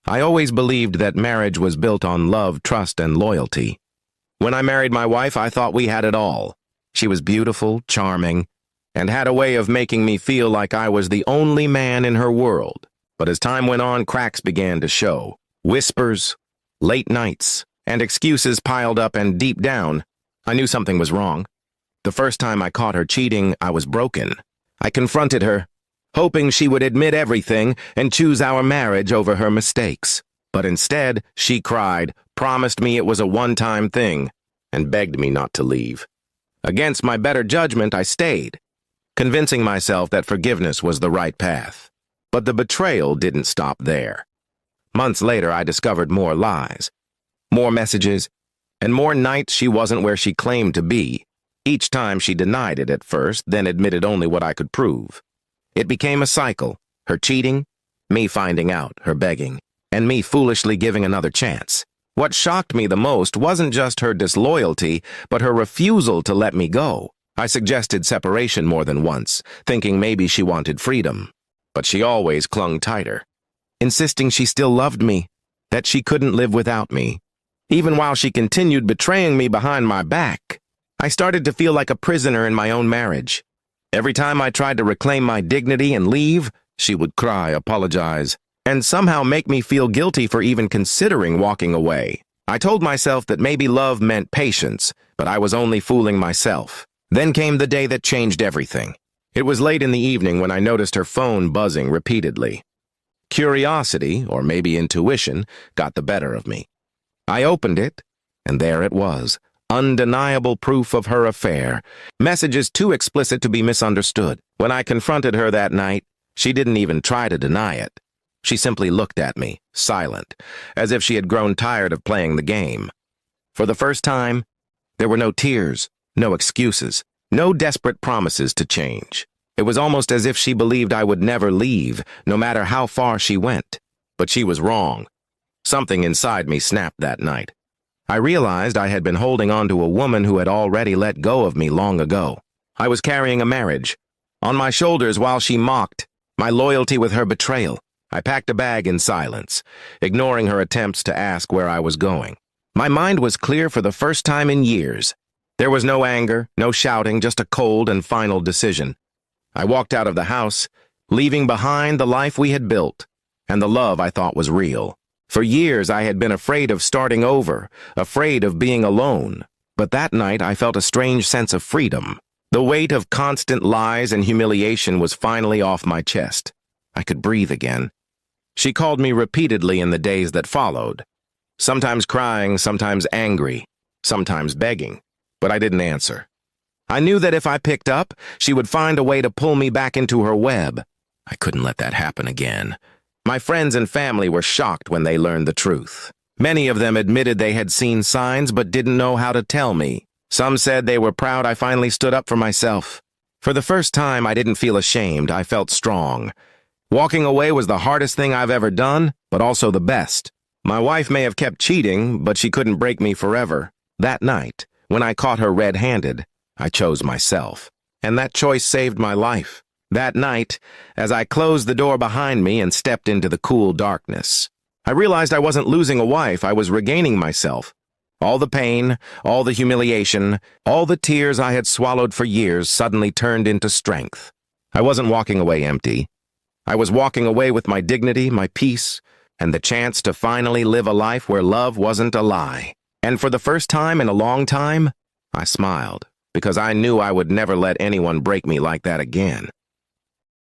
I always believed that marriage was built on love, trust, and loyalty. When I married my wife, I thought we had it all. She was beautiful, charming, and had a way of making me feel like I was the only man in her world. But as time went on, cracks began to show. Whispers, late nights, and excuses piled up, and deep down, I knew something was wrong. The first time I caught her cheating, I was broken. I confronted her, hoping she would admit everything and choose our marriage over her mistakes. But instead, she cried, promised me it was a one-time thing, and begged me not to leave. Against my better judgment, I stayed, convincing myself that forgiveness was the right path. But the betrayal didn't stop there. Months later, I discovered more lies, more messages, and more nights she wasn't where she claimed to be. Each time she denied it at first, then admitted only what I could prove. It became a cycle, her cheating, me finding out, her begging, and me foolishly giving another chance. What shocked me the most wasn't just her disloyalty, but her refusal to let me go. I suggested separation more than once, thinking maybe she wanted freedom. But she always clung tighter, insisting she still loved me, that she couldn't live without me. Even while she continued betraying me behind my back, I started to feel like a prisoner in my own marriage. Every time I tried to reclaim my dignity and leave, she would cry, apologize, and somehow make me feel guilty for even considering walking away. I told myself that maybe love meant patience, but I was only fooling myself. Then came the day that changed everything. It was late in the evening when I noticed her phone buzzing repeatedly. Curiosity, or maybe intuition, got the better of me. I opened it, and there it was, undeniable proof of her affair, messages too explicit to be misunderstood. When I confronted her that night, she didn't even try to deny it. She simply looked at me, silent, as if she had grown tired of playing the game. For the first time, there were no tears, no excuses, no desperate promises to change. It was almost as if she believed I would never leave, no matter how far she went. But she was wrong. Something inside me snapped that night. I realized I had been holding on to a woman who had already let go of me long ago. I was carrying a marriage on my shoulders while she mocked my loyalty with her betrayal. I packed a bag in silence, ignoring her attempts to ask where I was going. My mind was clear for the first time in years. There was no anger, no shouting, just a cold and final decision. I walked out of the house, leaving behind the life we had built, and the love I thought was real. For years I had been afraid of starting over, afraid of being alone. But that night I felt a strange sense of freedom. The weight of constant lies and humiliation was finally off my chest. I could breathe again. She called me repeatedly in the days that followed, sometimes crying, sometimes angry, sometimes begging, but I didn't answer. I knew that if I picked up, she would find a way to pull me back into her web. I couldn't let that happen again. My friends and family were shocked when they learned the truth. Many of them admitted they had seen signs but didn't know how to tell me. Some said they were proud I finally stood up for myself. For the first time, I didn't feel ashamed. I felt strong. Walking away was the hardest thing I've ever done, but also the best. My wife may have kept cheating, but she couldn't break me forever. That night, when I caught her red-handed, I chose myself. And that choice saved my life. That night, as I closed the door behind me and stepped into the cool darkness, I realized I wasn't losing a wife, I was regaining myself. All the pain, all the humiliation, all the tears I had swallowed for years suddenly turned into strength. I wasn't walking away empty. I was walking away with my dignity, my peace, and the chance to finally live a life where love wasn't a lie. And for the first time in a long time, I smiled, because I knew I would never let anyone break me like that again.